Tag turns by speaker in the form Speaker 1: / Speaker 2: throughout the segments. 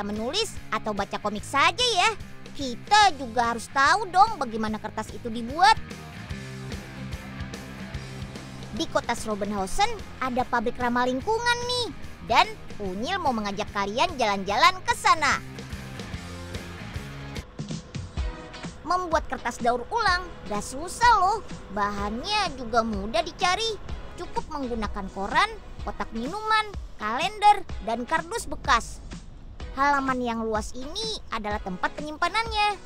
Speaker 1: menulis atau baca komik saja ya. Kita juga harus tahu dong bagaimana kertas itu dibuat. Di kota Schrobenhausen ada pabrik ramah lingkungan nih. Dan Unyil mau mengajak kalian jalan-jalan ke sana. Membuat kertas daur ulang gak susah loh. Bahannya juga mudah dicari. Cukup menggunakan koran, kotak minuman, kalender, dan kardus bekas. Halaman yang luas ini adalah tempat penyimpanannya.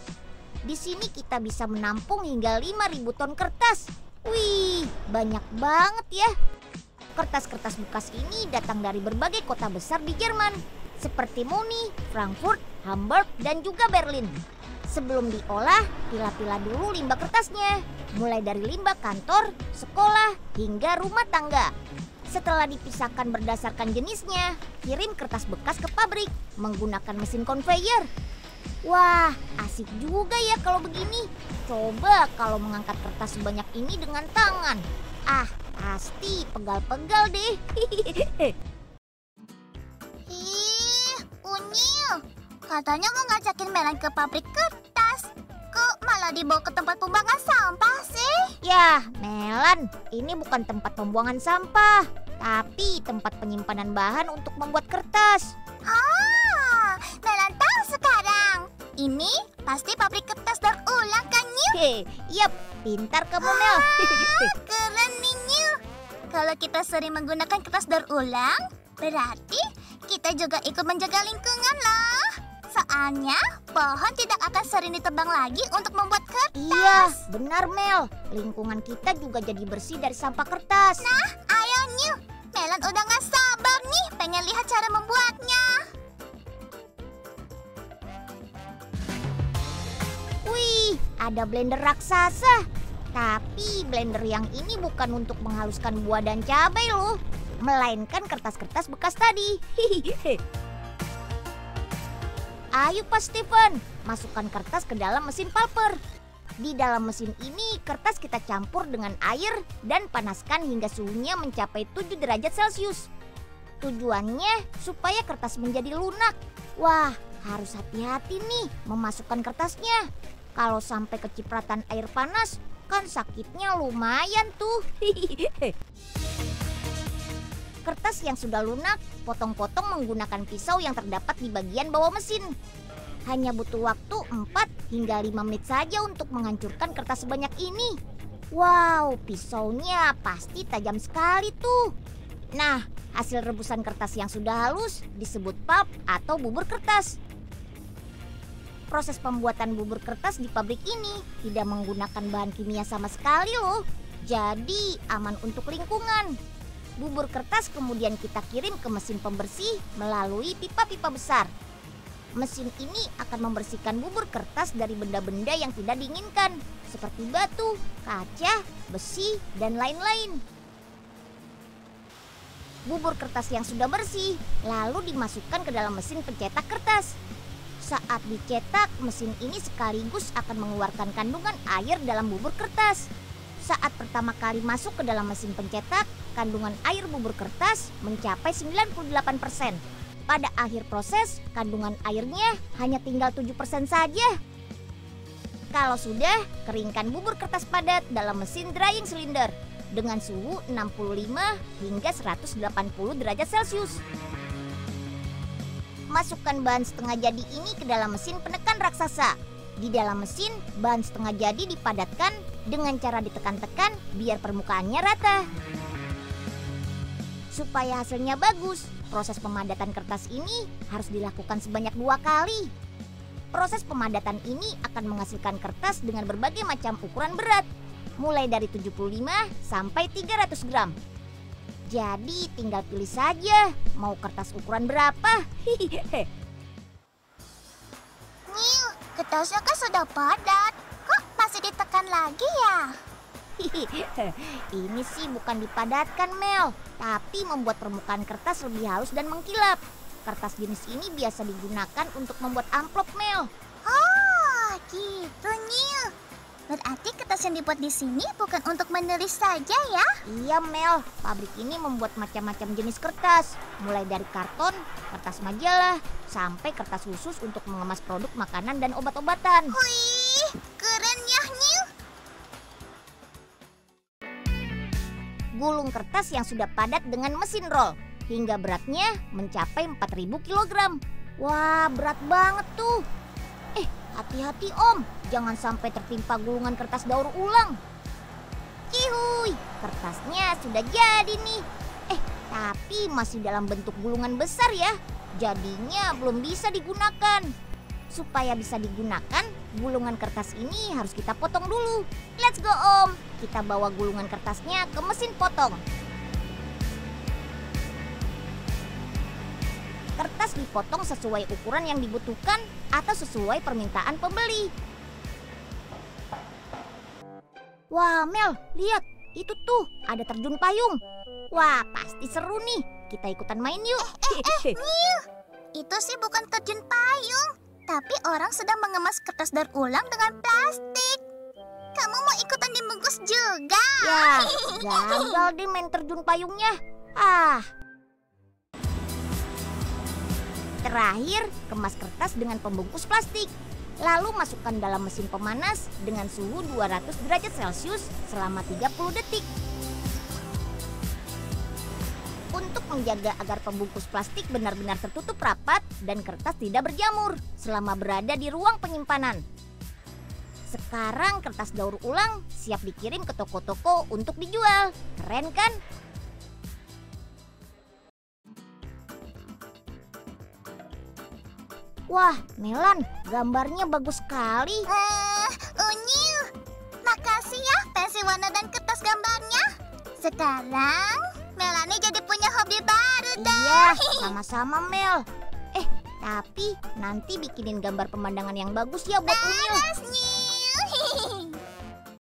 Speaker 1: Di sini kita bisa menampung hingga 5.000 ton kertas. Wih, banyak banget ya. Kertas-kertas bekas ini datang dari berbagai kota besar di Jerman, seperti Munich, Frankfurt, Hamburg, dan juga Berlin. Sebelum diolah, pilah-pilah dulu limbah kertasnya, mulai dari limbah kantor, sekolah, hingga rumah tangga. Setelah dipisahkan berdasarkan jenisnya, kirim kertas bekas ke pabrik menggunakan mesin conveyor. Wah, asik juga ya kalau begini. Coba kalau mengangkat kertas sebanyak ini dengan tangan. Ah, pasti pegal-pegal deh.
Speaker 2: Ih, Unyil, katanya mau ngajakin Melan ke pabrik kertas. Kok malah dibawa ke tempat pembuangan sampah sih?
Speaker 1: Yah, Melan, ini bukan tempat pembuangan sampah, tapi tempat penyimpanan bahan untuk membuat kertas.
Speaker 2: Ah, Melan tahu sekarang. Ini pasti pabrik kertas daur ulang kan, Nyil?
Speaker 1: Yap, pintar kamu, Mel.
Speaker 2: Keren nih, Nyil. Kalau kita sering menggunakan kertas daur ulang, berarti kita juga ikut menjaga lingkungan loh. Soalnya pohon tidak akan sering ditebang lagi untuk membuat kertas.
Speaker 1: Iya, benar Mel. Lingkungan kita juga jadi bersih dari sampah kertas.
Speaker 2: Nah, ayo Nyil. Melan udah gak sabar nih pengen lihat cara membuatnya.
Speaker 1: Wih, ada blender raksasa. Tapi blender yang ini bukan untuk menghaluskan buah dan cabai loh, melainkan kertas-kertas bekas tadi. Ayo Pak Steven, masukkan kertas ke dalam mesin pulper. Di dalam mesin ini kertas kita campur dengan air dan panaskan hingga suhunya mencapai 7 derajat Celcius. Tujuannya supaya kertas menjadi lunak. Wah, harus hati-hati nih memasukkan kertasnya. Kalau sampai kecipratan air panas, kan sakitnya lumayan tuh. Kertas yang sudah lunak, potong-potong menggunakan pisau yang terdapat di bagian bawah mesin. Hanya butuh waktu 4 hingga 5 menit saja untuk menghancurkan kertas sebanyak ini. Wow, pisaunya pasti tajam sekali tuh. Nah, hasil rebusan kertas yang sudah halus disebut pulp atau bubur kertas. Proses pembuatan bubur kertas di pabrik ini tidak menggunakan bahan kimia sama sekali loh. Jadi aman untuk lingkungan. Bubur kertas kemudian kita kirim ke mesin pembersih melalui pipa-pipa besar. Mesin ini akan membersihkan bubur kertas dari benda-benda yang tidak diinginkan, seperti batu, kaca, besi, dan lain-lain. Bubur kertas yang sudah bersih lalu dimasukkan ke dalam mesin pencetak kertas. Saat dicetak, mesin ini sekaligus akan mengeluarkan kandungan air dalam bubur kertas. Saat pertama kali masuk ke dalam mesin pencetak, kandungan air bubur kertas mencapai 98%. Pada akhir proses, kandungan airnya hanya tinggal 7% saja. Kalau sudah, keringkan bubur kertas padat dalam mesin drying cylinder dengan suhu 65 hingga 180 derajat Celcius. Masukkan bahan setengah jadi ini ke dalam mesin penekan raksasa. Di dalam mesin, bahan setengah jadi dipadatkan dengan cara ditekan-tekan biar permukaannya rata. Supaya hasilnya bagus, proses pemadatan kertas ini harus dilakukan sebanyak 2 kali. Proses pemadatan ini akan menghasilkan kertas dengan berbagai macam ukuran berat, mulai dari 75 sampai 300 gram. Jadi tinggal pilih saja mau kertas ukuran berapa.
Speaker 2: Nyil, kertasnya kan sudah padat. Kok masih ditekan lagi ya?
Speaker 1: Ini sih bukan dipadatkan, Mel, tapi membuat permukaan kertas lebih halus dan mengkilap. Kertas jenis ini biasa digunakan untuk membuat amplop, Mel.
Speaker 2: Oh, gitu Nyil. Berarti kertas yang dibuat di sini bukan untuk menulis saja ya?
Speaker 1: Iya Mel, pabrik ini membuat macam-macam jenis kertas. Mulai dari karton, kertas majalah, sampai kertas khusus untuk mengemas produk makanan dan obat-obatan.
Speaker 2: Wih, keren ya, Nil.
Speaker 1: Gulung kertas yang sudah padat dengan mesin roll, hingga beratnya mencapai 4.000 kg. Wah, berat banget tuh. Hati-hati Om, jangan sampai tertimpa gulungan kertas daur ulang. Cihuy, kertasnya sudah jadi nih. Tapi masih dalam bentuk gulungan besar ya. Jadinya belum bisa digunakan. Supaya bisa digunakan, gulungan kertas ini harus kita potong dulu. Let's go Om, kita bawa gulungan kertasnya ke mesin potong. Kertas dipotong sesuai ukuran yang dibutuhkan atau sesuai permintaan pembeli. Wah Mel, lihat, itu tuh ada terjun payung. Wah, pasti seru nih, kita ikutan main yuk.
Speaker 2: Nil, itu sih bukan terjun payung, tapi orang sedang mengemas kertas daur ulang dengan plastik. Kamu mau ikutan dibungkus juga?
Speaker 1: Ya, gagal deh main terjun payungnya. Terakhir, kemas kertas dengan pembungkus plastik. Lalu masukkan dalam mesin pemanas dengan suhu 200 derajat Celcius selama 30 detik. Untuk menjaga agar pembungkus plastik benar-benar tertutup rapat dan kertas tidak berjamur selama berada di ruang penyimpanan. Sekarang kertas daur ulang siap dikirim ke toko-toko untuk dijual. Keren kan? Wah, Melan, gambarnya bagus sekali.
Speaker 2: Unyil, makasih ya pensil warna dan kertas gambarnya. Sekarang Melani jadi punya hobi baru dah.
Speaker 1: Iya, sama-sama Mel. Tapi nanti bikinin gambar pemandangan yang bagus ya buat Unyil.
Speaker 2: Beres nih.